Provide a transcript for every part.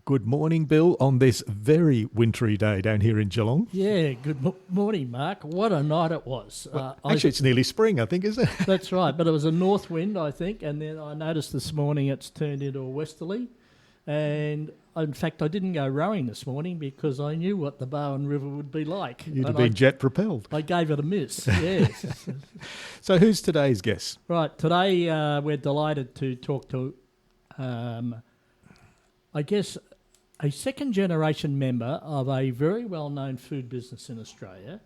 Good morning, Bill, on this very wintry day down here in Geelong. Yeah, good morning, Mark. What a night it was. Actually, it's nearly spring, I think, isn't it? That's right, but it was a north wind, I think, and then I noticed this morning it's turned into a westerly. And in fact, I didn't go rowing this morning because I knew what the Barwon River would be like. You'd have been jet propelled. I gave it a miss, yes. So who's today's guest? Right, today we're delighted to talk to, I guess, a second-generation member of a very well-known food business in Australia,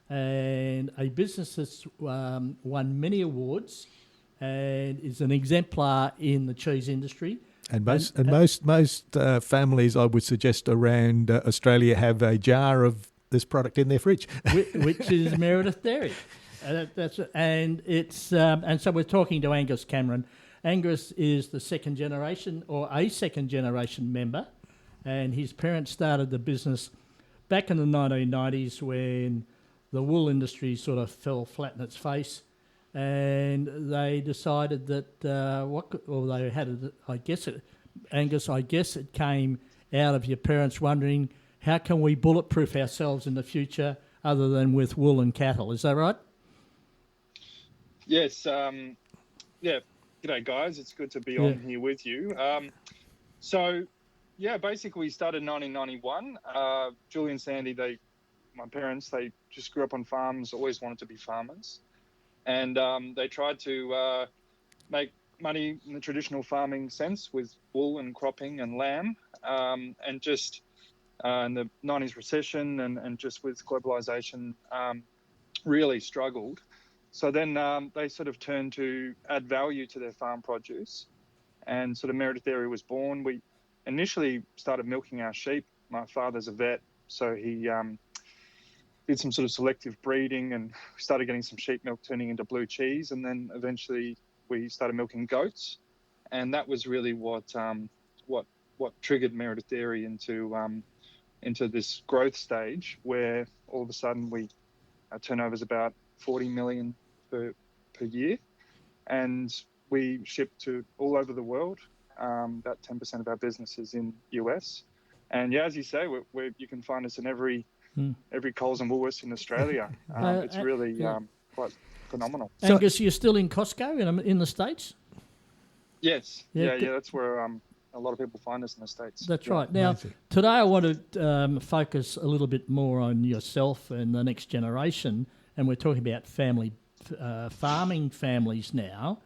and a business that's won many awards and is an exemplar in the cheese industry. And most families, I would suggest, around Australia have a jar of this product in their fridge, which is Meredith Dairy. And so we're talking to Angus Cameron. Angus is the second generation or a second generation member. And his parents started the business back in the 1990s when the wool industry sort of fell flat in its face, and they decided that Angus, I guess it came out of your parents wondering, how can we bulletproof ourselves in the future other than with wool and cattle? Is that right? Yes. G'day, guys. It's good to be on here with you. Basically we started in 1991. Julie and Sandy, my parents, they just grew up on farms, always wanted to be farmers. And they tried to make money in the traditional farming sense with wool and cropping and lamb. And just in the 90s recession and just with globalization, really struggled. So then they sort of turned to add value to their farm produce. And sort of Meredith Dairy was born. We initially started milking our sheep. My father's a vet, so he did some sort of selective breeding and started getting some sheep milk turning into blue cheese. And then eventually we started milking goats. And that was really what triggered Meredith Dairy into this growth stage where all of a sudden our turnover is about 40 million per year. And we ship to all over the world. About 10% of our business is in US. And as you say, you can find us in every Coles and Woolworths in Australia. It's really quite phenomenal. Angus, you're still in Costco in the States? Yes. Yeah, that's where a lot of people find us in the States. That's right. Now, today I want to focus a little bit more on yourself and the next generation, and we're talking about farming families now.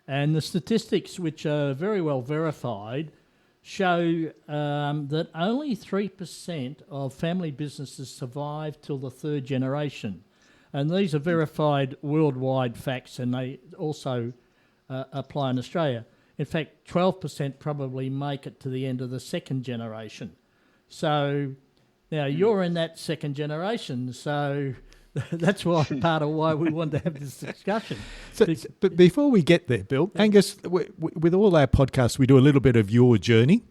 And the statistics, which are very well verified, show that only 3% of family businesses survive till the third generation. And these are verified worldwide facts, and they also apply in Australia. In fact, 12% probably make it to the end of the second generation. So now you're in that second generation, so that's part of why we want to have this discussion. But before we get there, Bill, Angus, with all our podcasts, we do a little bit of your journey.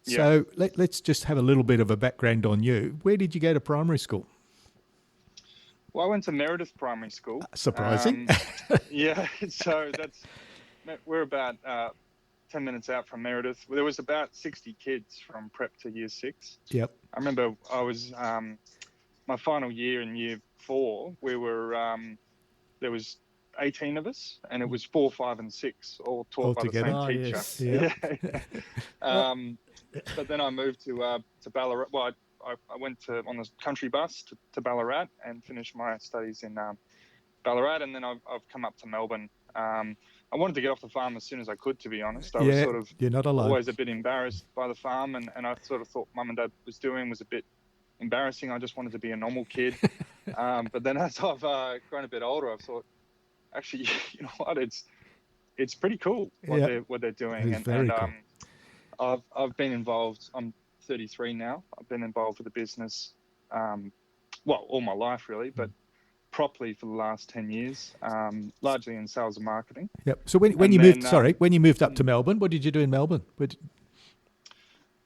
Yeah. So let's just have a little bit of a background on you. Where did you go to primary school? Well, I went to Meredith Primary School. Surprising. So we're about 10 minutes out from Meredith. There was about 60 kids from prep to year 6. Yep. I remember I was... my final year in year 4, we were there was 18 of us, and it was 4, 5, and 6, all taught by the same teacher. Yes. But then I moved to Ballarat. Well, I went on the country bus to Ballarat and finished my studies in Ballarat, and then I've come up to Melbourne. I wanted to get off the farm as soon as I could, to be honest. I was sort of you're not alone. Always a bit embarrassed by the farm, and I sort of thought Mum and Dad was a bit embarrassing. I just wanted to be a normal kid. But then as I've grown a bit older, I've thought, actually, you know what, it's pretty cool what they're doing. It's very cool. I've been involved. I'm 33 now. I've been involved with the business, all my life really, but properly for the last 10 years, largely in sales and marketing. Yep. So when you moved up to Melbourne, what did you do in Melbourne?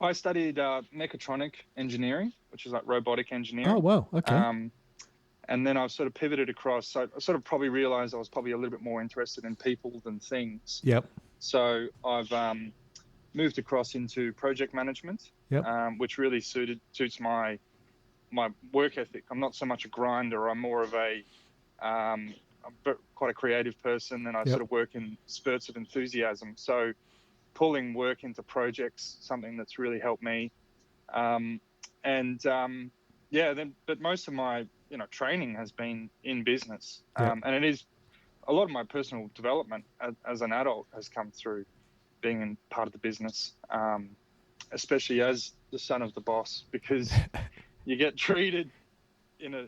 I studied mechatronic engineering, which is like robotic engineering. Oh, wow. Okay. And then I've sort of pivoted across. So I sort of probably realized I was probably a little bit more interested in people than things. Yep. So I've moved across into project management, which really suits my work ethic. I'm not so much a grinder. I'm more of I'm quite a creative person, and I sort of work in spurts of enthusiasm. So pulling work into projects, something that's really helped me. But most of my training has been in business, and it is a lot of my personal development as an adult has come through being in part of the business, especially as the son of the boss, because you get treated in a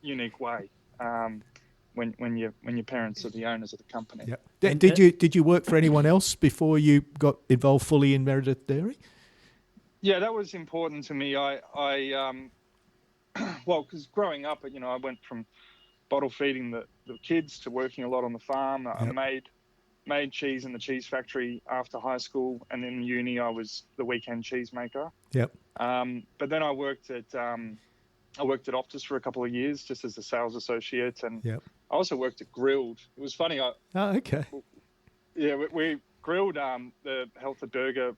unique way when your parents are the owners of the company. Yep. Did you work for anyone else before you got involved fully in Meredith Dairy? Yeah, that was important to me. Because growing up, I went from bottle feeding the kids to working a lot on the farm. I made cheese in the cheese factory after high school, and in uni I was the weekend cheese maker. Yep. But then I worked at Optus for a couple of years just as a sales associate, and I also worked at Grilled. It was funny. Okay. Yeah, we Grilled, the healthy burger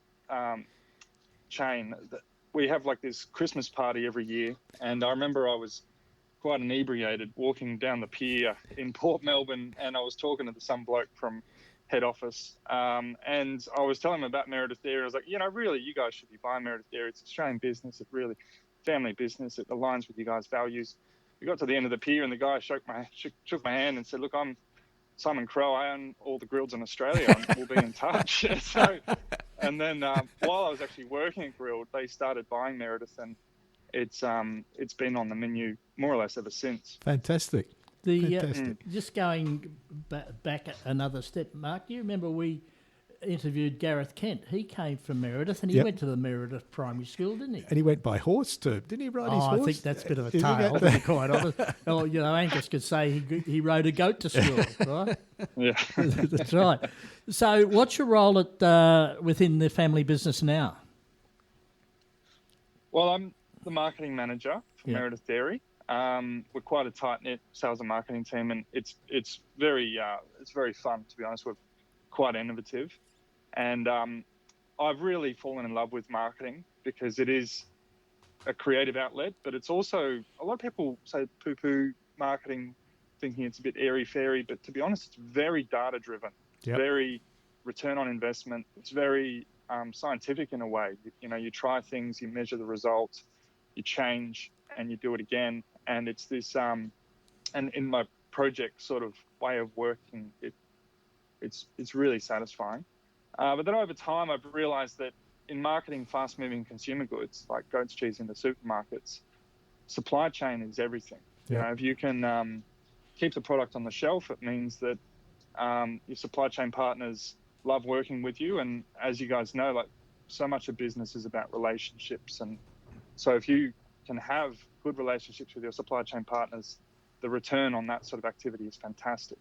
chain. We have like this Christmas party every year, and I remember I was quite inebriated walking down the pier in Port Melbourne, and I was talking to some bloke from head office, and I was telling him about Meredith Dairy. I was like, really, you guys should be buying Meredith Dairy. It's Australian business. It's really family business. It aligns with you guys' values. We got to the end of the pier, and the guy shook my hand and said, look, I'm Simon Crowe. I own all the Grills in Australia, and we'll be in touch. And then while I was actually working at Grilled, they started buying Meredith, and it's been on the menu more or less ever since. Fantastic. Just going back another step, Mark, you remember we interviewed Gareth Kent. He came from Meredith, and he went to the Meredith Primary School, didn't he? And he went by horse too. Didn't he ride his horse? I think that's a bit of a tale, to be quite honest. Well, Angus could say he rode a goat to school, right? Yeah. That's right. So what's your role at within the family business now? Well, I'm the marketing manager for Meredith Dairy. We're quite a tight-knit sales and marketing team, and it's very fun, to be honest. We're quite innovative, and I've really fallen in love with marketing because it is a creative outlet, but it's also, a lot of people say poo-poo marketing, thinking it's a bit airy-fairy, but to be honest, it's very data-driven. It's very return on investment. It's very scientific in a way. You try things, you measure the results, you change, and you do it again. And it's this, and in my project sort of way of working, it's really satisfying. But then over time, I've realized that in marketing fast-moving consumer goods like goat's cheese in the supermarkets, supply chain is everything. If you can keep the product on the shelf, it means that your supply chain partners love working with you. And as you guys know, like so much of business is about relationships. And so if you can have good relationships with your supply chain partners, the return on that sort of activity is fantastic.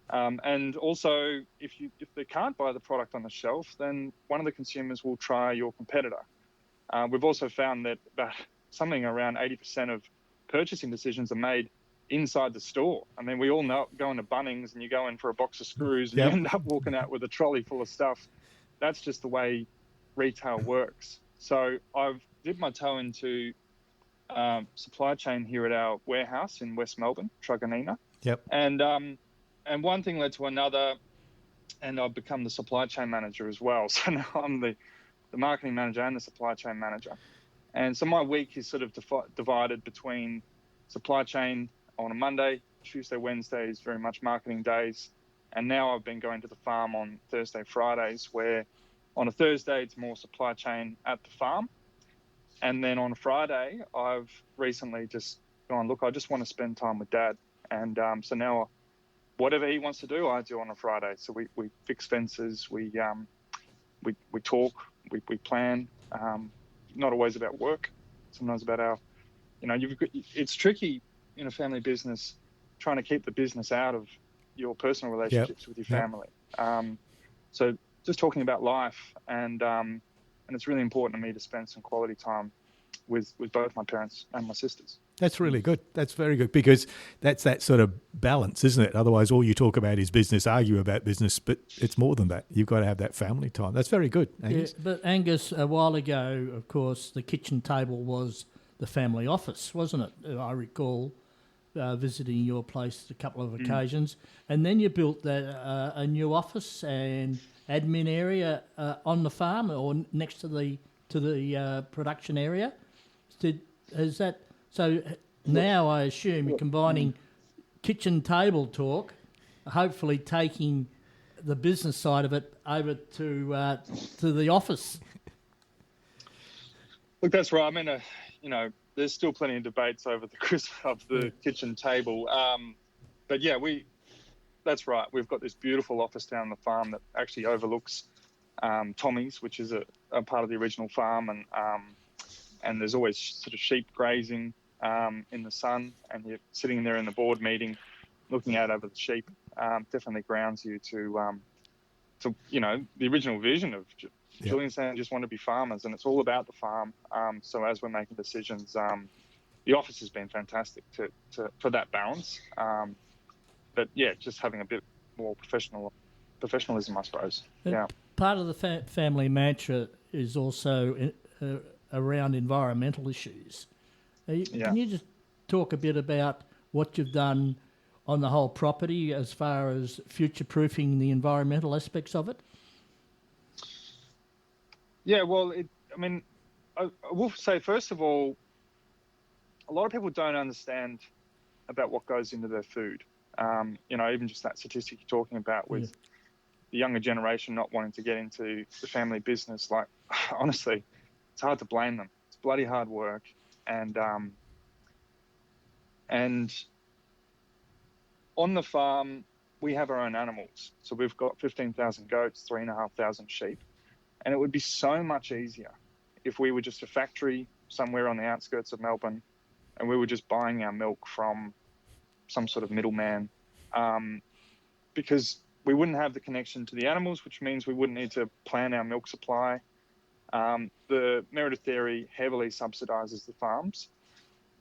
And also, if they can't buy the product on the shelf, then one of the consumers will try your competitor. We've also found that about something around 80% of purchasing decisions are made inside the store. I mean, we all know, go into Bunnings and you go in for a box of screws and you end up walking out with a trolley full of stuff. That's just the way retail works. So I've dipped my toe into supply chain here at our warehouse in West Melbourne, Truganina. And one thing led to another, and I've become the supply chain manager as well. So now I'm the marketing manager and the supply chain manager. And so my week is sort of divided between supply chain on a Monday, Tuesday, Wednesday is very much marketing days. And now I've been going to the farm on Thursday, Fridays, where on a Thursday, it's more supply chain at the farm. And then on a Friday, I've recently just gone, look, I just want to spend time with Dad. And so now whatever he wants to do, I do on a Friday. So we fix fences, we talk, we plan. Not always about work, sometimes about our, it's tricky in a family business trying to keep the business out of your personal relationships with your family. So just talking about life, and it's really important to me to spend some quality time with both my parents and my sisters. That's really good. That's very good, because that's that sort of balance, isn't it? Otherwise, all you talk about is business, argue about business, but it's more than that. You've got to have that family time. That's very good, Angus. Yeah, but Angus, a while ago, of course, the kitchen table was the family office, wasn't it? I recall visiting your place a couple of occasions, and then you built a new office and admin area on the farm or next to the production area. So now I assume you're combining kitchen table talk, hopefully taking the business side of it over to the office. Look, that's right. I mean, there's still plenty of debates over the kitchen table. But yeah, that's right. We've got this beautiful office down the farm that actually overlooks Tommy's, which is a part of the original farm, and there's always sort of sheep grazing in the sun, and you're sitting there in the board meeting, looking out over the sheep. Definitely grounds you to the original vision of Julie and Sam just want to be farmers, and it's all about the farm. So as we're making decisions, the office has been fantastic for that balance. But yeah, just having a bit more professionalism, I suppose. Yeah. Part of the family mantra is also around environmental issues. Can you just talk a bit about what you've done on the whole property as far as future-proofing the environmental aspects of it? Yeah, well, I will say, first of all, a lot of people don't understand about what goes into their food. Even just that statistic you're talking about with the younger generation not wanting to get into the family business. Like, honestly, it's hard to blame them. It's bloody hard work. And on the farm, we have our own animals. So we've got 15,000 goats, 3,500 sheep. And it would be so much easier if we were just a factory somewhere on the outskirts of Melbourne and we were just buying our milk from some sort of middleman, because we wouldn't have the connection to the animals, which means we wouldn't need to plan our milk supply. The Meredith dairy heavily subsidises the farms,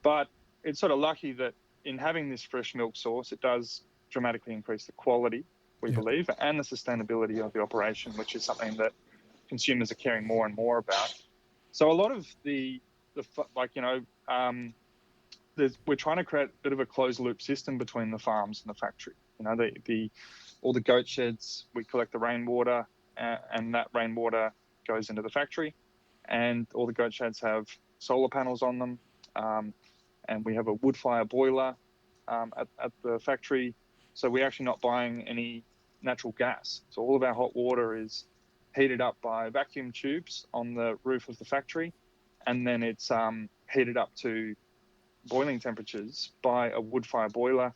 but it's sort of lucky that in having this fresh milk source, it does dramatically increase the quality, we believe, and the sustainability of the operation, which is something that consumers are caring more and more about. So a lot of we're trying to create a bit of a closed loop system between the farms and the factory. All the goat sheds, we collect the rainwater, and that rainwater goes into the factory, and all the goat sheds have solar panels on them, and we have a wood fire boiler at the factory, so we're actually not buying any natural gas. So all of our hot water is heated up by vacuum tubes on the roof of the factory, and then it's heated up to boiling temperatures by a wood fire boiler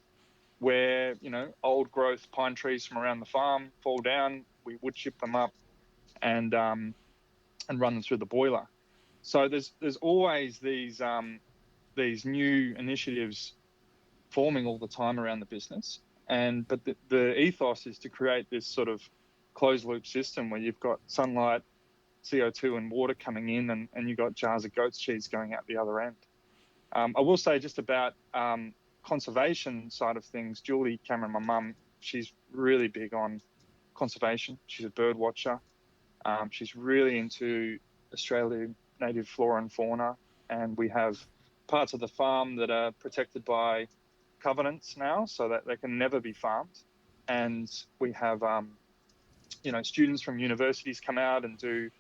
where, old growth pine trees from around the farm fall down, we wood chip them up and run them through the boiler. So there's always these new initiatives forming all the time around the business, but the ethos is to create this sort of closed loop system where you've got sunlight, CO2 and water coming in, and you've got jars of goat's cheese going out the other end. I will say just about conservation side of things, Julie Cameron, my mum, she's really big on conservation. She's a bird watcher. She's really into Australian native flora and fauna, and we have parts of the farm that are protected by covenants now so that they can never be farmed. And we have students from universities come out and do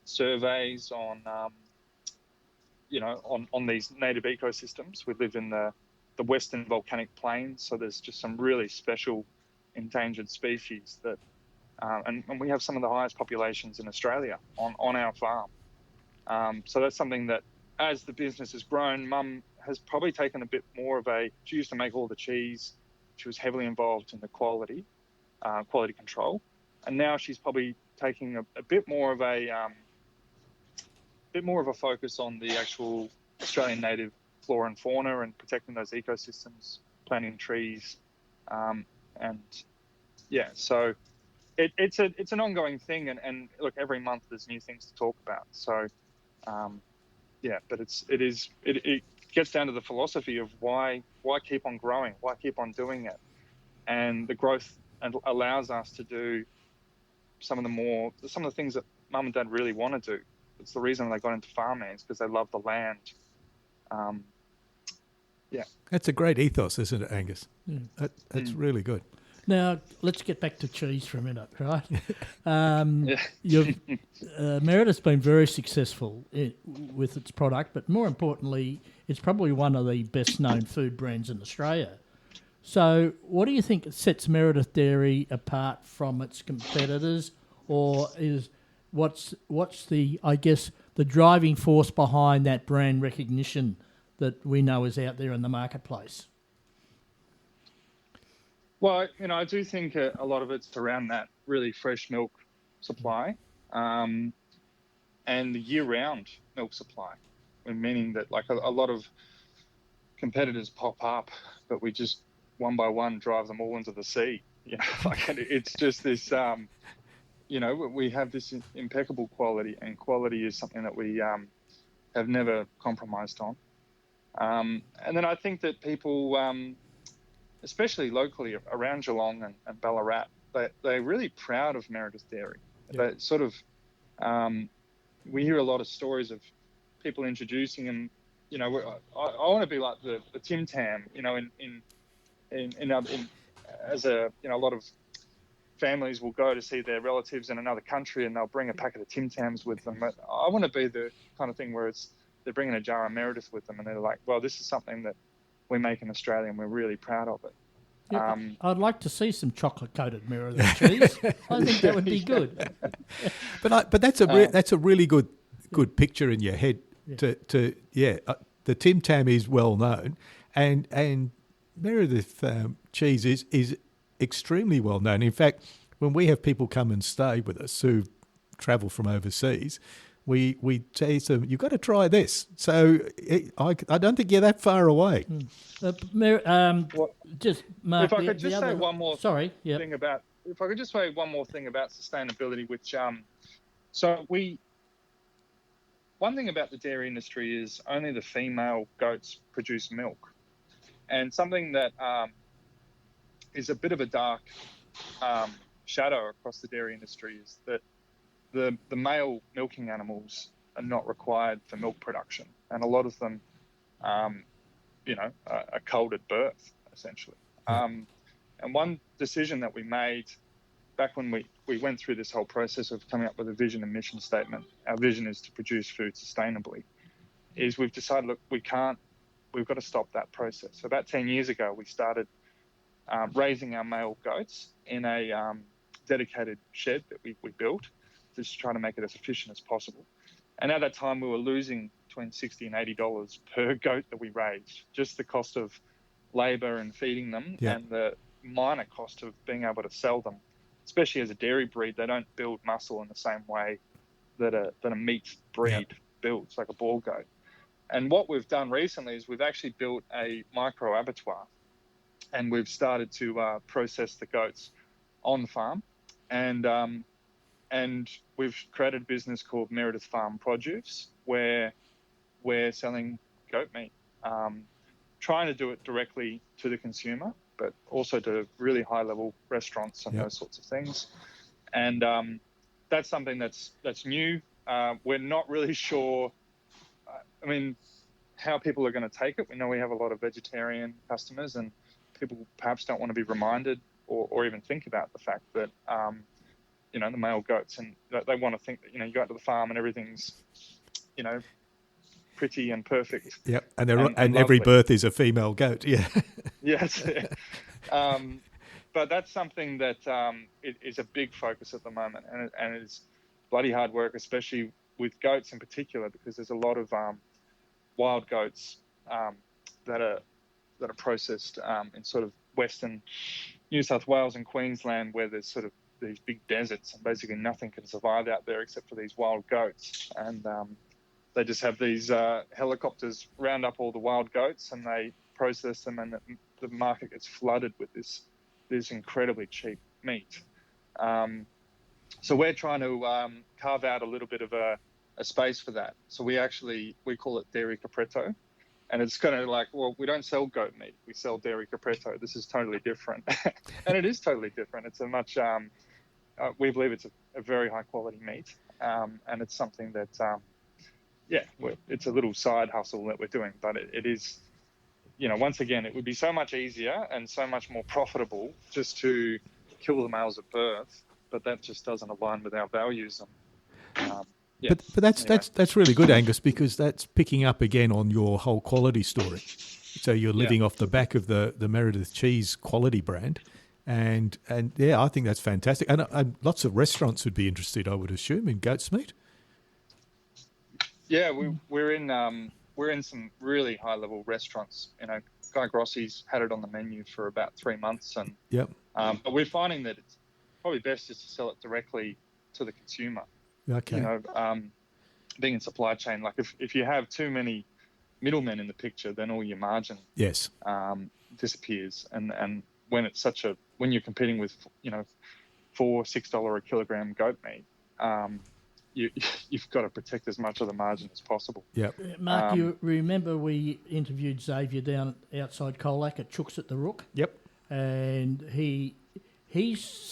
surveys on these native ecosystems. We live in the Western Volcanic Plains, so there's just some really special endangered species that, and we have some of the highest populations in Australia on our farm. So that's something that, as the business has grown, Mum has probably taken a bit more she used to make all the cheese. She was heavily involved in the quality control. And now she's probably taking a bit more of a focus on the actual Australian native flora and fauna and protecting those ecosystems, planting trees, so it's an ongoing thing. And look, every month there's new things to talk about. So, but gets down to the philosophy of why keep on growing, why keep on doing it, and the growth allows us to do some of the things that mum and dad really want to do. It's the reason they got into farming, is because they love the land. That's a great ethos, isn't it, Angus? That's really good. Now, let's get back to cheese for a minute, right? Yeah. Meredith's been very successful with its product, but more importantly, it's probably one of the best-known food brands in Australia. So what do you think sets Meredith Dairy apart from its competitors, or what's the, I guess, the driving force behind that brand recognition that we know is out there in the marketplace? Well, I do think a lot of it's around that really fresh milk supply, and the year-round milk supply, meaning that like a lot of competitors pop up, but we just one by one drive them all into the sea. It's just this. We have this impeccable quality, and quality is something that we have never compromised on. And then I think that people, especially locally around Geelong and Ballarat, they're really proud of Meredith Dairy. Yeah. They sort of, we hear a lot of stories of people introducing them. I want to be like the Tim Tam, as a lot of families will go to see their relatives in another country and they'll bring a packet of Tim Tams with them. But I want to be the kind of thing where they're bringing a jar of Meredith with them and they're like, well, this is something that we make in Australia and we're really proud of it. Yeah, I'd like to see some chocolate-coated Meredith cheese. I think that would be good. But that's a really good picture in your head. Yeah. The Tim Tam is well known, and Meredith cheese is extremely well known. In fact, when we have people come and stay with us who travel from overseas, we say to them, you've got to try this. So I don't think you're that far away. Just Mark, if I could just say one more thing about sustainability, which one thing about the dairy industry is only the female goats produce milk, and something that is a bit of a dark shadow across the dairy industry is that the male milking animals are not required for milk production, and a lot of them, are culled at birth, essentially. And one decision that we made back when we went through this whole process of coming up with a vision and mission statement, our vision is to produce food sustainably, is we've decided, look, we've got to stop that process. So about 10 years ago, we started raising our male goats in a dedicated shed that we built, just trying to make it as efficient as possible. And at that time, we were losing between $60 and $80 per goat that we raised, just the cost of labour and feeding them, and the minor cost of being able to sell them. Especially as a dairy breed, they don't build muscle in the same way that a meat breed builds, like a bull goat. And what we've done recently is we've actually built a micro abattoir, and we've started to process the goats on the farm, and we've created a business called Meredith Farm Produce, where we're selling goat meat, trying to do it directly to the consumer, but also to really high-level restaurants and those sorts of things. And that's something that's new. We're not really sure, how people are going to take it. We know we have a lot of vegetarian customers, and people perhaps don't want to be reminded or even think about the fact that, the male goats, and they want to think that, you go out to the farm and everything's, pretty and perfect. Yep, and every birth is a female goat. Yeah. Yes. But that's something that is a big focus at the moment, and it's bloody hard work, especially with goats in particular, because there's a lot of wild goats that are processed in sort of Western New South Wales and Queensland, where there's sort of these big deserts and basically nothing can survive out there except for these wild goats. And they just have these helicopters round up all the wild goats and they process them, and the market gets flooded with this incredibly cheap meat. So we're trying to carve out a little bit of a space for that. So we call it Dairy Capretto, And it's kind of like, well, we don't sell goat meat. We sell dairy capretto. This is totally different. And it is totally different. It's a much, we believe it's a very high quality meat. And it's something that, it's a little side hustle that we're doing. But it is, once again, it would be so much easier and so much more profitable just to kill the males at birth. But that just doesn't align with our values. But that's really good, Angus, because that's picking up again on your whole quality story. So you're living off the back of the Meredith cheese quality brand, and I think that's fantastic. And lots of restaurants would be interested, I would assume, in goat's meat. Yeah, we're in some really high level restaurants. Guy Grossi's had it on the menu for about 3 months, and but we're finding that it's probably best just to sell it directly to the consumer. Okay. Being in supply chain, like if you have too many middlemen in the picture, then all your margin disappears. And when it's when you're competing with $4-6 a kilogram goat meat, you've got to protect as much of the margin as possible. Yeah. Mark, you remember we interviewed Xavier down outside Colac at Chooks at the Rook? Yep. And he's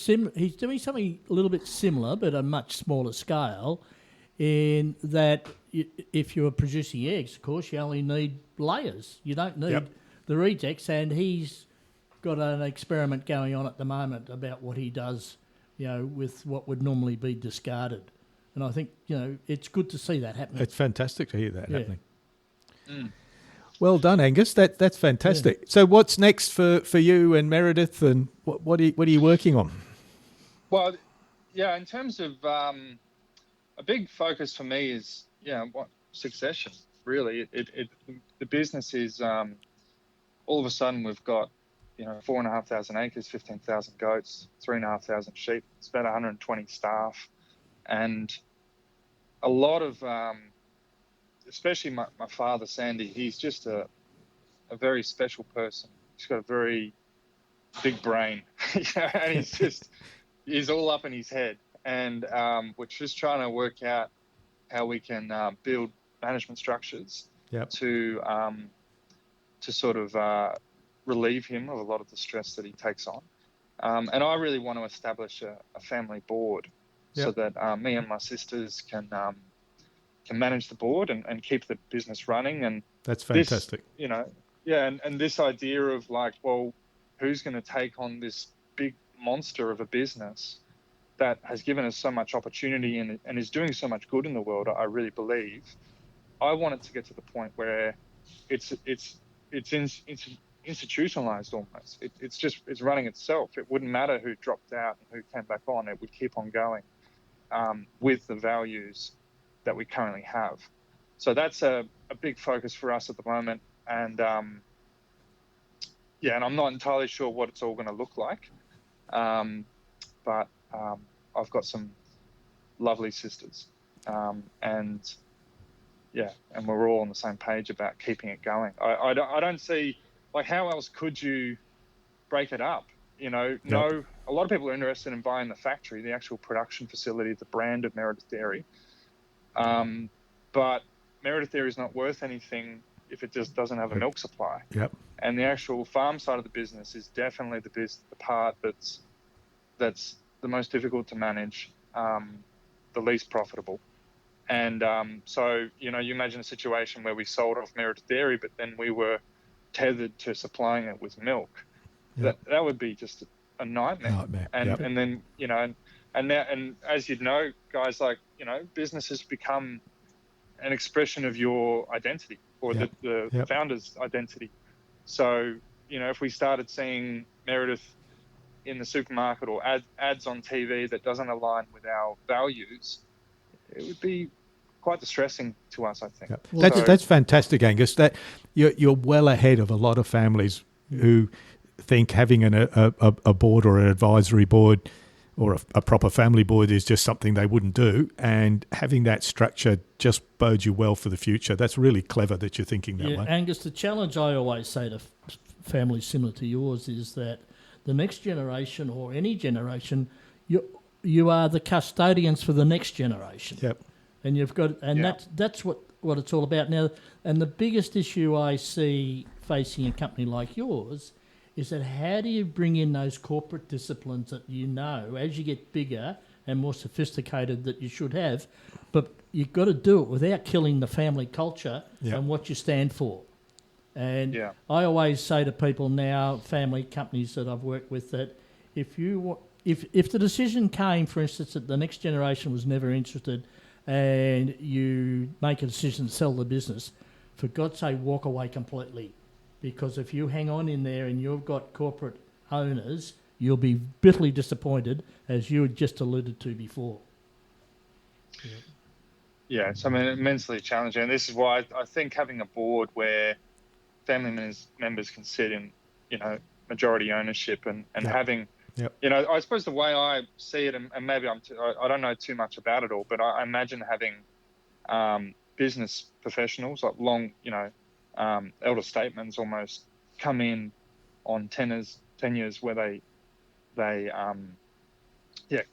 doing something a little bit similar, but a much smaller scale, in that if you're producing eggs, of course, you only need layers. You don't need the rejects, and he's got an experiment going on at the moment about what he does, with what would normally be discarded. And I think, it's good to see that happening. It's fantastic to hear that happening. Mm. Well done, Angus. That's fantastic. Yeah. So what's next for you and Meredith, and what are you working on? Well, in terms of a big focus for me is succession. Really, the business is all of a sudden we've got 4,500 acres, 15,000 goats, 3,500 sheep. It's about 120 staff, and a lot of especially my father, Sandy, he's just a very special person. He's got a very big brain, and he's all up in his head. And we're just trying to work out how we can build management structures to sort of relieve him of a lot of the stress that he takes on. And I really want to establish a family board so that me and my sisters can manage the board and keep the business running. And that's fantastic. And this idea of like, well, who's going to take on this big monster of a business that has given us so much opportunity and is doing so much good in the world? I really believe. I want it to get to the point where it's institutionalized almost. It's running itself. It wouldn't matter who dropped out and who came back on. It would keep on going with the values that we currently have. So that's a big focus for us at the moment. And and I'm not entirely sure what it's all going to look like. But I've got some lovely sisters. And we're all on the same page about keeping it going. I don't see, like, how else could you break it up? No, a lot of people are interested in buying the factory, the actual production facility, the brand of Meredith Dairy. But Meredith Dairy is not worth anything if it just doesn't have a milk supply. Yep. And the actual farm side of the business is definitely the part that's the most difficult to manage, the least profitable. And so, you imagine a situation where we sold off Meredith Dairy, but then we were tethered to supplying it with milk. Yep. That would be just a nightmare. And then, and as you know, guys, like, business has become an expression of your identity, or the founder's identity. So, if we started seeing Meredith in the supermarket or ads on TV that doesn't align with our values, it would be quite distressing to us, I think. Yep. That's fantastic, Angus. That you're well ahead of a lot of families who think having a board or an advisory board or a proper family board is just something they wouldn't do, and having that structure just bodes you well for the future. That's really clever that you're thinking that way. Angus, the challenge I always say to families similar to yours is that the next generation, or any generation, you are the custodians for the next generation. Yep. And you've got, and that's what it's all about now. And the biggest issue I see facing a company like yours is that how do you bring in those corporate disciplines that as you get bigger and more sophisticated that you should have, but you've got to do it without killing the family culture and what you stand for. And I always say to people now, family companies that I've worked with, that if the decision came, for instance, that the next generation was never interested and you make a decision to sell the business, for God's sake, walk away completely. Because if you hang on in there and you've got corporate owners, you'll be bitterly disappointed, as you had just alluded to before. Yeah, it's immensely challenging. And this is why I think having a board where family members can sit in, majority ownership and having, I suppose the way I see it, and maybe I don't know too much about it all, but I imagine having business professionals, like long, elder statesmen almost come in on tenures where they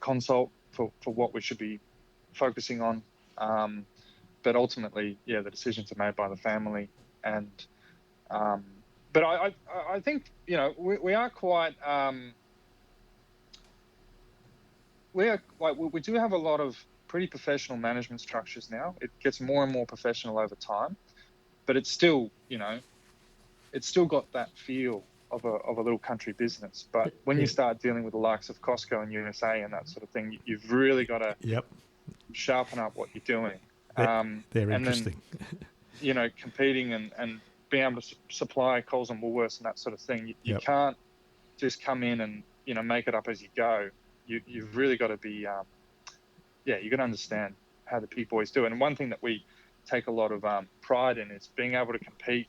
consult for what we should be focusing on. But ultimately, the decisions are made by the family. And but I think we are quite we do have a lot of pretty professional management structures now. It gets more and more professional over time, but it's still it's still got that feel of a little country business. But when you start dealing with the likes of Costco and USA and that sort of thing, you've really got to sharpen up what you're doing. They're interesting. Then, competing and being able to supply Coles and Woolworths and that sort of thing. You can't just come in and, make it up as you go. You've really got to be, you've got to understand how the big boys do it. And one thing that we take a lot of pride in is being able to compete,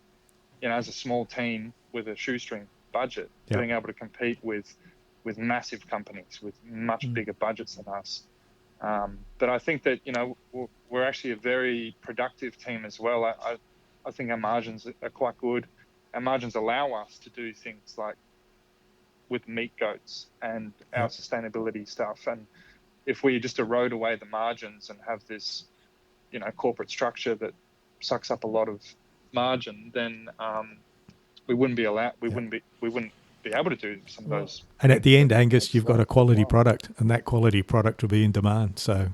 as a small team with a shoestring budget, being able to compete with massive companies with much bigger budgets than us. But I think that, we're actually a very productive team as well. I think our margins are quite good. Our margins allow us to do things like with meat goats and our sustainability stuff. And if we just erode away the margins and have this, corporate structure that sucks up a lot of margin, then we wouldn't be allowed. We wouldn't be able to do some of those. And at the end, Angus, you've got a quality product, and that quality product will be in demand. So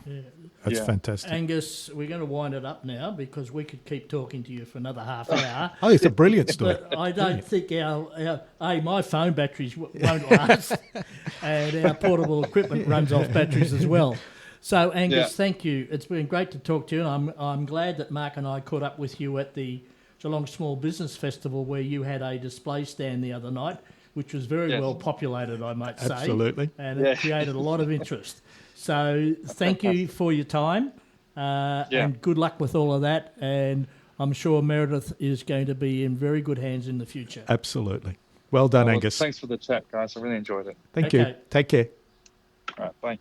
that's fantastic. Angus, we're going to wind it up now because we could keep talking to you for another half hour. Oh, it's a brilliant story. But I don't think my phone batteries won't last, and our portable equipment runs off batteries as well. So, Angus, thank you. It's been great to talk to you, and I'm glad that Mark and I caught up with you at the Geelong Small Business Festival, where you had a display stand the other night, which was very well populated, I might say. Absolutely. And it created a lot of interest. So thank you for your time and good luck with all of that. And I'm sure Meredith is going to be in very good hands in the future. Absolutely. Well done, Angus. Thanks for the chat, guys. I really enjoyed it. Thank you. Take care. All right, bye.